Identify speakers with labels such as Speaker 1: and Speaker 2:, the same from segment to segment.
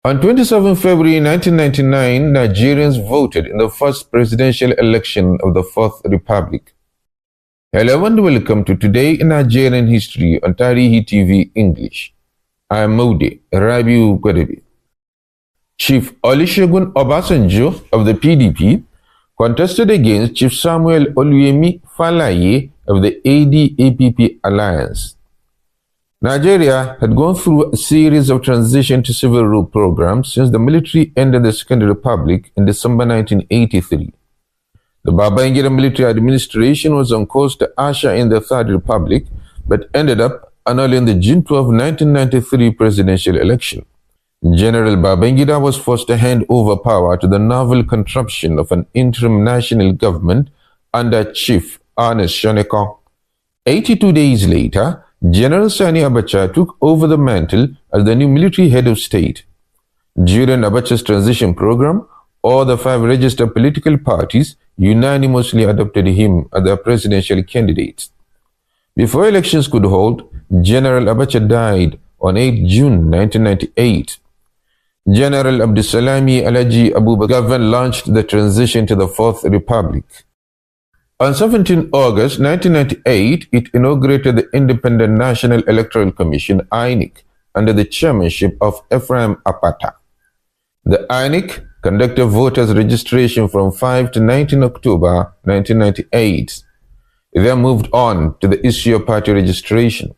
Speaker 1: On 27 February 1999, Nigerians voted in the first presidential election of the Fourth Republic. Hello and welcome to Today in Nigerian History on Tarihi TV English. I am Mode Rabiu Gwadebi. Chief Olusegun Obasanjo of the PDP contested against Chief Samuel Olu Falae of the AD-APP alliance. Nigeria had gone through a series of transition to civil rule programs since the military ended the Second Republic in December 1983. The Babangida military administration was on course to usher in the Third Republic, but ended up annulling the June 12, 1993 presidential election. General Babangida was forced to hand over power to the novel contraption of an interim national government under Chief Ernest Shoneko. 82 days later, General Sani Abacha took over the mantle as the new military head of state. During Abacha's transition program, all the 5 registered political parties unanimously adopted him as their presidential candidate. Before elections could hold, General Abacha died on 8 June 1998. General Abdusalami Alhaji Abubakar launched the transition to the Fourth Republic. On 17 August 1998, it inaugurated the Independent National Electoral Commission, INEC, under the chairmanship of Ephraim Apata. The INEC conducted voters' registration from 5 to 19 October 1998. It then moved on to the issue of party registration.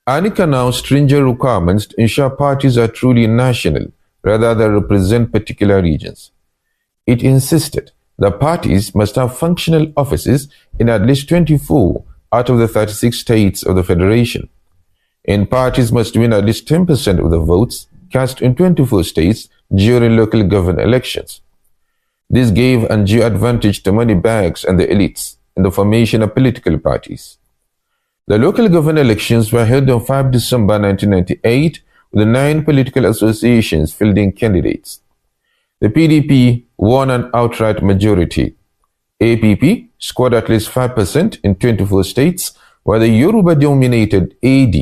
Speaker 1: INEC announced stringent requirements to ensure parties are truly national rather than represent particular regions. It insisted that parties must have functional offices in at least 24 out of the 36 states of the Federation, and parties must win at least 10% of the votes cast in 24 states during local government elections. This gave undue advantage to money bags and the elites in the formation of political parties. The local government elections were held on 5 December 1998 with 9 political associations fielding candidates. The PDP won an outright majority. APP scored at least 5% in 24 states, while the Yoruba-dominated AD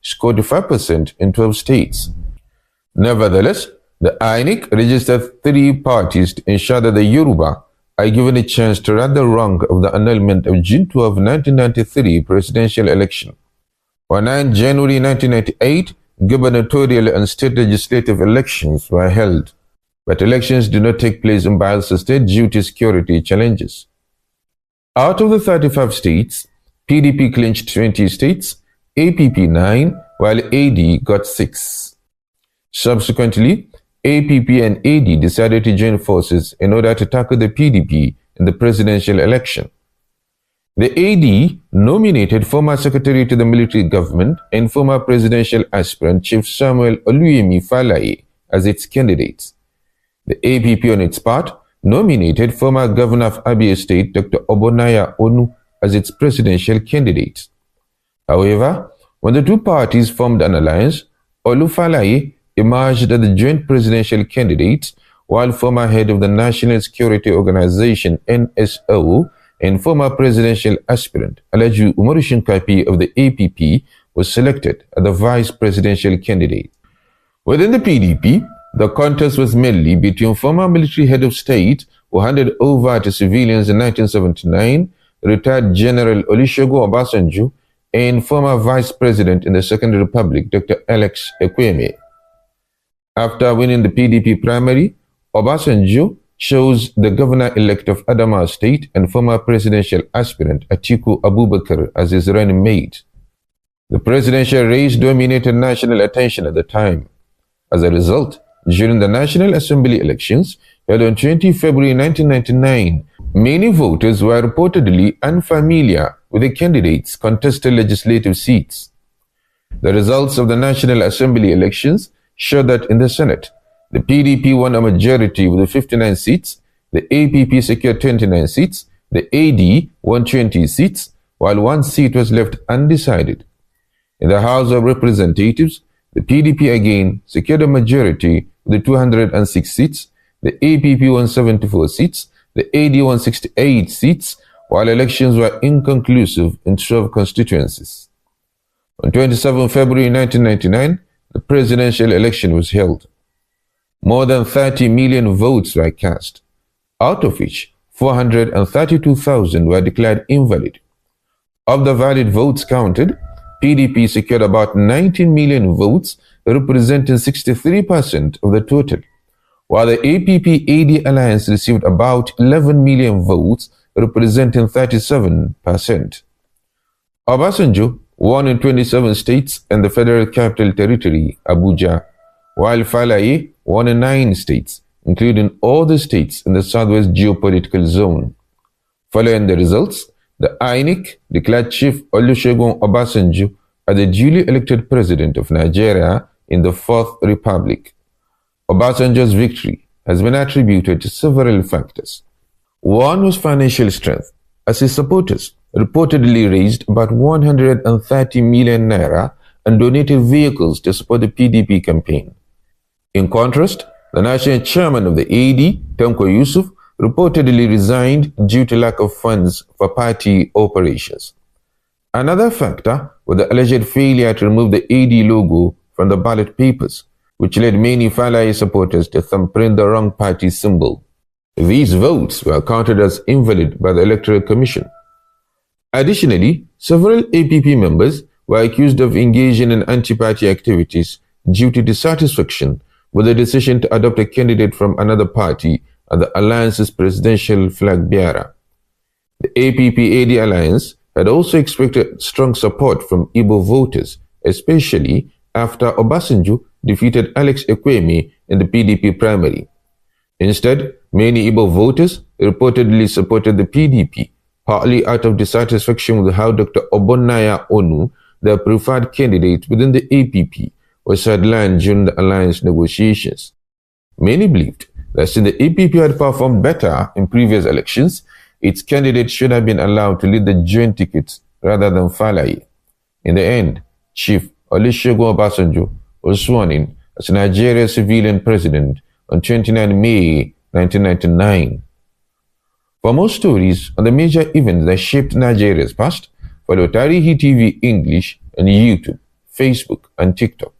Speaker 1: scored 5% in 12 states. Nevertheless, the INEC registered 3 parties to ensure that the Yoruba are given a chance to right the wrong of the annulment of June 12, 1993 presidential election. On 9 January 1998, gubernatorial and state legislative elections were held, but elections did not take place in Bayelsa State due to security challenges. Out of the 35 states, PDP clinched 20 states, APP 9, while AD got 6. Subsequently, APP and AD decided to join forces in order to tackle the PDP in the presidential election. The AD nominated former Secretary to the Military Government and former presidential aspirant Chief Samuel Olu Falae as its candidates. The APP, on its part, nominated former Governor of Abia State Dr. Obonaya Onu as its presidential candidate. However, when the two parties formed an alliance, Olu Falae emerged as the joint presidential candidate, while former head of the National Security Organization NSO and former presidential aspirant Alhaji Umaru Shinkafi of the APP was selected as the vice presidential candidate. Within the PDP, the contest was mainly between former military head of state who handed over to civilians in 1979, retired General Olusegun Obasanjo, and former vice president in the Second Republic, Dr. Alex Ekweme. After winning the PDP primary, Obasanjo chose the governor-elect of Adamawa State and former presidential aspirant Atiku Abubakar as his running mate. The presidential race dominated national attention at the time. As a result, during the National Assembly elections held on 20 February 1999, many voters were reportedly unfamiliar with the candidates' contested legislative seats. The results of the National Assembly elections showed that in the Senate, the PDP won a majority with 59 seats, the APP secured 29 seats, the AD won 20 seats, while 1 seat was left undecided. In the House of Representatives, the PDP again secured a majority with 206 seats, the APP won 74 seats, the AD won 68 seats, while elections were inconclusive in 12 constituencies. On 27 February 1999, the presidential election was held. More than 30 million votes were cast, out of which 432,000 were declared invalid. Of the valid votes counted, PDP secured about 19 million votes, representing 63% of the total, while the APP-AD alliance received about 11 million votes, representing 37%. Obasanjo won in 27 states and the Federal Capital Territory, Abuja, while Falae won in 9 states, including all the states in the Southwest Geopolitical Zone. Following the results, the INEC declared Chief Olusegun Obasanjo as the duly elected President of Nigeria in the Fourth Republic. Obasanjo's victory has been attributed to several factors. One was financial strength, as his supporters reportedly raised about 130 million naira and donated vehicles to support the PDP campaign. In contrast, the national chairman of the AD, Tanko Yusuf, reportedly resigned due to lack of funds for party operations. Another factor was the alleged failure to remove the AD logo from the ballot papers, which led many Falae supporters to thumbprint the wrong party symbol. These votes were counted as invalid by the Electoral Commission. Additionally, several APP members were accused of engaging in anti-party activities due to dissatisfaction with the decision to adopt a candidate from another party as the alliance's presidential flag bearer. The APP-AD alliance had also expected strong support from Igbo voters, especially after Obasanjo defeated Alex Ekweme in the PDP primary. Instead, many Igbo voters reportedly supported the PDP, partly out of dissatisfaction with how Dr. Obonnaya Onu, their preferred candidate within the APP, was sidelined during the alliance negotiations. Many believed that since the APP had performed better in previous elections, its candidate should have been allowed to lead the joint tickets rather than Falae. In the end, Chief Olusegun Obasanjo was sworn in as Nigeria's civilian president on 29 May 1999. For more stories on the major events that shaped Nigeria's past, follow Tarihi TV English on YouTube, Facebook, and TikTok.